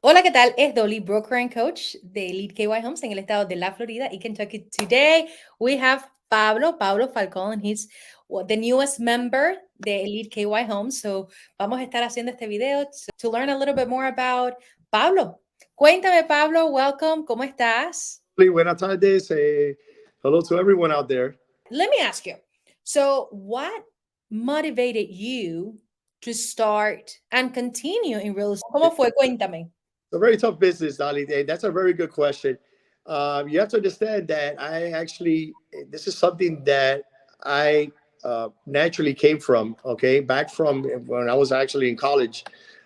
Hola, ¿qué tal? Es Dolly, broker and coach de Elite KY Homes en el estado de la Florida y Kentucky. Today we have Pablo Falcon, and he's the newest member de Elite KY Homes. So vamos a estar haciendo este video to learn a little bit more about Pablo. Cuéntame, Pablo, welcome, ¿cómo estás? Buenas tardes. Hello to everyone out there. Let me ask you, so what motivated you to start and continue in real estate? ¿Cómo fue? Cuéntame. It's a very tough business, Ali. That's a very good question. You have to understand that this is something that I naturally came from. Okay, back from when I was actually in college,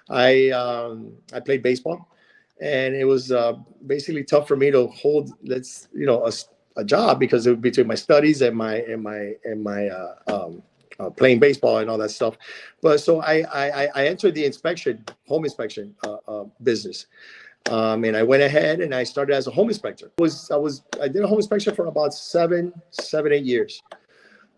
I played baseball, and it was basically tough for me to hold a job because it was between my studies and my playing baseball and all that stuff. But so I entered the home inspection business. And I went ahead and I started as a home inspector. I did a home inspection for about 8 years.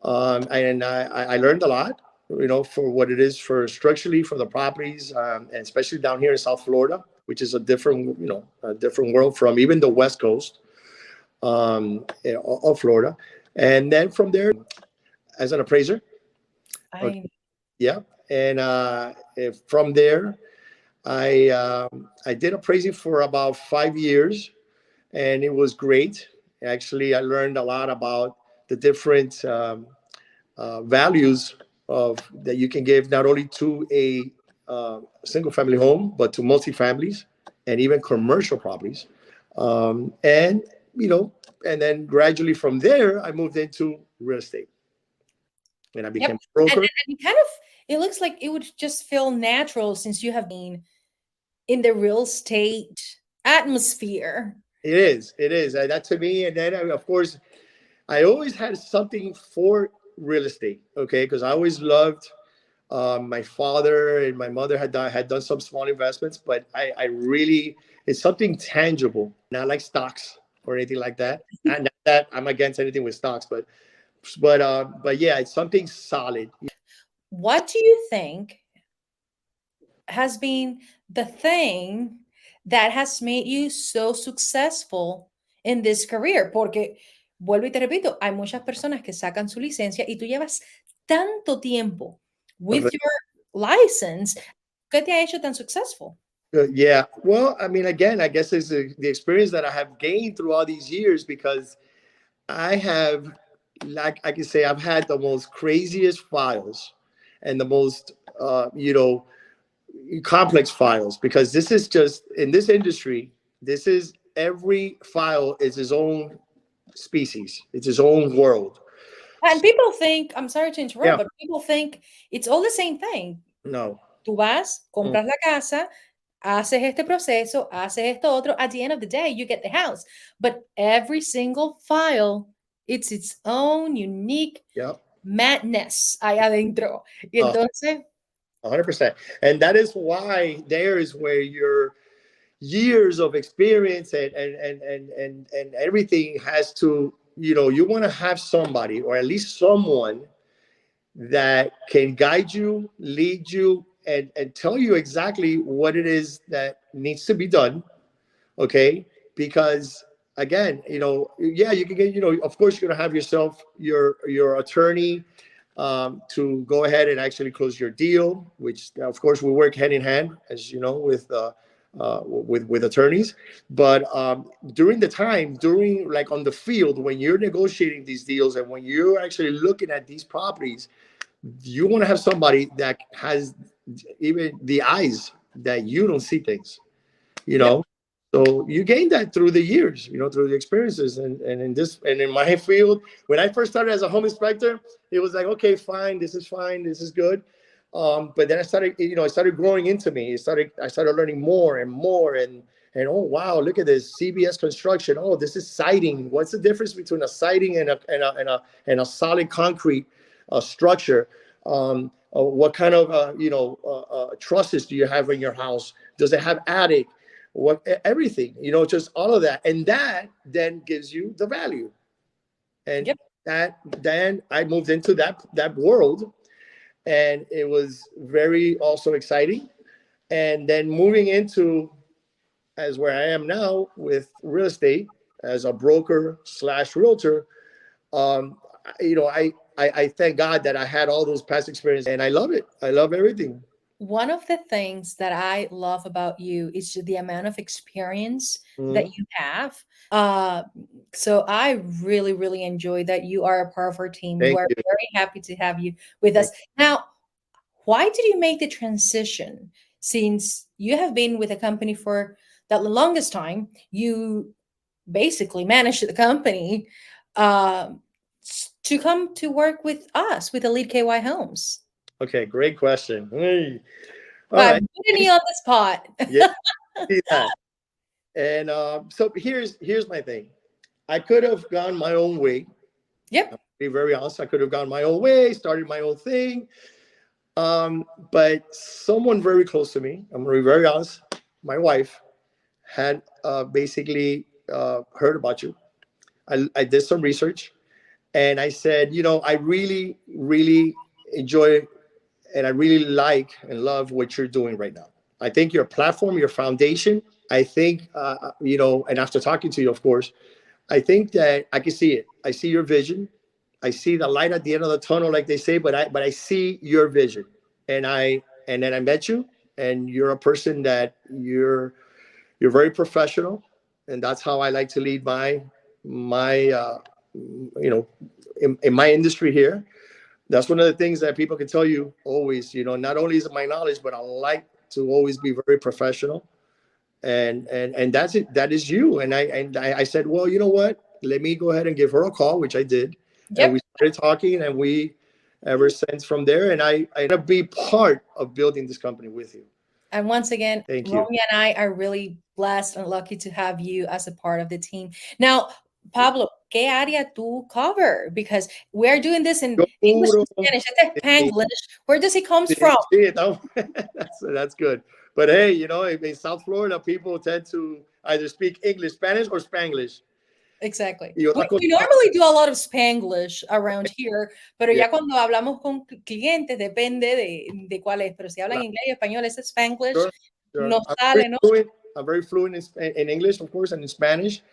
And I learned a lot, for what it is for structurally for the properties, and especially down here in South Florida, which is a different world from even the West Coast of Florida. And then from there, as an appraiser. Okay. Yeah. And from there, I did appraising for about 5 years, and it was great. Actually, I learned a lot about the different values that you can give not only to a single family home, but to multifamilies and even commercial properties. And then gradually from there, I moved into real estate. And I became a broker. And it looks like it would just feel natural since you have been in the real estate atmosphere. It is. That to me. And then, of course, I always had something for real estate. Okay, because I always loved. My father and my mother had done some small investments, but I really, it's something tangible, not like stocks or anything like that. Not that I'm against anything with stocks, but yeah, it's something solid. What do you think has been the thing that has made you so successful in this career? Porque, vuelvo y te repito, hay muchas personas que sacan su licencia y tú llevas tanto tiempo with your license. ¿Qué te ha hecho tan successful? Yeah. Well, I mean, again, I guess it's the experience that I have gained through all these years, because I have, like I can say, I've had the most craziest files and the most, complex files, because this is just in this industry. This is every file is its own species. It's its own world. And people think, I'm sorry to interrupt, but people think it's all the same thing. No. Tú vas, compras la casa, haces este proceso, haces esto otro. At the end of the day, you get the house. But every single file, it's its own unique madness ahí adentro. Y entonces... 100%. And that is why there is where your years of experience and everything has to, you want to have somebody, or at least someone, that can guide you, lead you, and tell you exactly what it is that needs to be done. Okay. Because again, you can get, of course you're going to have yourself, your attorney, to go ahead and actually close your deal, which of course we work hand in hand, as you know, with attorneys. But during like on the field, when you're negotiating these deals and when you're actually looking at these properties, you want to have somebody that has even the eyes that you don't see things, So you gain that through the years, through the experiences. And in my field, when I first started as a home inspector, it was like, okay, fine, this is good. But then it started growing into me. I started learning more and more, and oh wow, look at this CBS construction. Oh, this is siding. What's the difference between a siding and a solid concrete structure? What kind of trusses do you have in your house? Does it have attic? Everything, just all of that, and that then gives you the value. And then I moved into that world, and it was very also exciting. And then moving into as where I am now with real estate as a broker slash realtor, um, I thank God that I had all those past experiences, and I love it. I love everything. One of the things that I love about you is the amount of experience that Mhm. you have. Uh, so I really, really enjoy that you are a part of our team. Thank We're you. very happy to have you with us. Thank Now, why did you make the transition since you have been with a company for the longest time? You basically managed the company to come to work with us with Elite KY Homes. Okay, great question. Hey. All I'm right. putting you on the spot. Yeah, see that. And so here's my thing. I could have gone my own way. I'll Yep. be very honest. I could have gone my own way, started my own thing. But someone very close to me, I'm gonna be very honest, my wife had basically heard about you. I did some research, and I said, I really, really enjoy and I really like and love what you're doing right now. I think your platform, your foundation, I think, and after talking to you, of course, I think that I can see it. I see your vision. I see the light at the end of the tunnel, like they say, but I see your vision. And then I met you, and you're a person that you're very professional, and that's how I like to lead my in my industry here. That's one of the things that people can tell you always. Not only is it my knowledge, but I like to always be very professional, and that's it. That is you. And I said, well, you know what? Let me go ahead and give her a call, which I did, and we Yep. started talking, and we ever since from there. And I want to be part of building this company with you. And once again, Thank you. Romy and I are really blessed and lucky to have you as a part of the team. Now, Pablo, ¿qué área tú cover? Because we're doing this in Yo English puro. and Spanish. Este es Spanglish. Where does it comes from? Sí, that's good. But hey, in South Florida, people tend to either speak English, Spanish, or Spanglish. Exactly. Y We, otra cosa, we normally do a lot of Spanglish around here, pero yeah, ya cuando hablamos con clientes depende de cuál es. Pero si hablan inglés y español, ese Spanglish sure, sure. no sale, ¿no? I'm very fluent in English, of course, and in Spanish.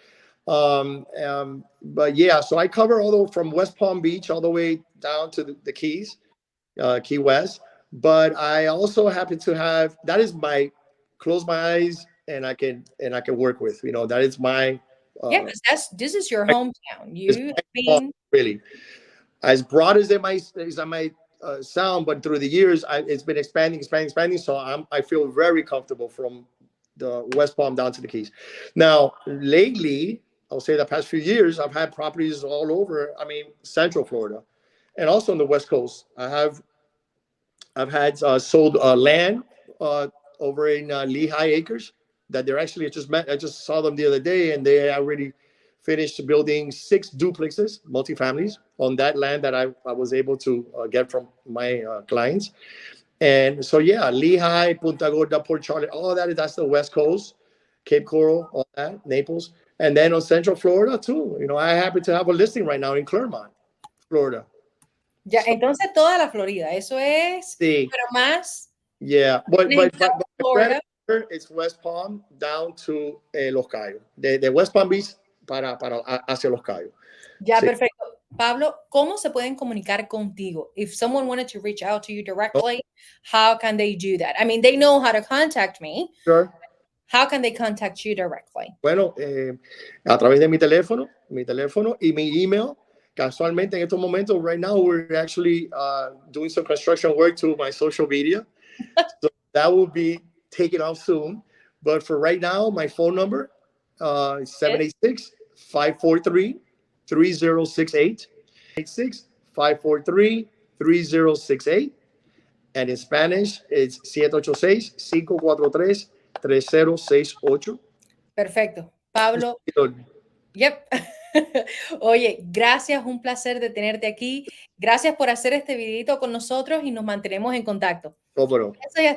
But yeah, so I cover from West Palm Beach all the way down to the Keys, Key West. But I also happen to have that is my close my eyes and I can work with. That is my Yeah, uh, because this is your hometown. is You my have been really as broad as I might sound, but through the years, it's been expanding. So I feel very comfortable from the West Palm down to the Keys. Now, lately, I'll say the past few years, I've had properties all over. I mean, Central Florida, and also on the West Coast. I've had sold land over in Lehigh Acres that they're actually I just saw them the other day, and they already finished building 6 duplexes, multifamilies on that land that I was able to get from my clients. And so yeah, Lehigh, Punta Gorda, Port Charlotte, all that's the West Coast, Cape Coral, all that, Naples, and then on Central Florida too. I happen to have a listing right now in Clermont, Florida. ya, So entonces toda la Florida, eso es, the pero más Yeah, but en but South but, but my bread and Florida. butter is West Palm down to Los Cayos, de West Palm Beach hacia Los Cayos. Ya, Sí. perfecto. Pablo, ¿cómo se pueden comunicar contigo? If someone wanted to reach out to you Oh, directly, how can they do that? I mean, they know how to contact me. sure. How can they contact you directly? Bueno, a través de mi teléfono y mi email. Casualmente en estos momentos, right now, we're actually doing some construction work to my social media. So that will be taken off soon. But for right now, my phone number is Yes. 786-543-3068. 786-543-3068. And in Spanish, it's 786-543-3068. Perfecto. Pablo, yep. Oye, gracias, un placer de tenerte aquí. Gracias por hacer este videito con nosotros y nos mantenemos en contacto. ¿Cómo no? Eso ya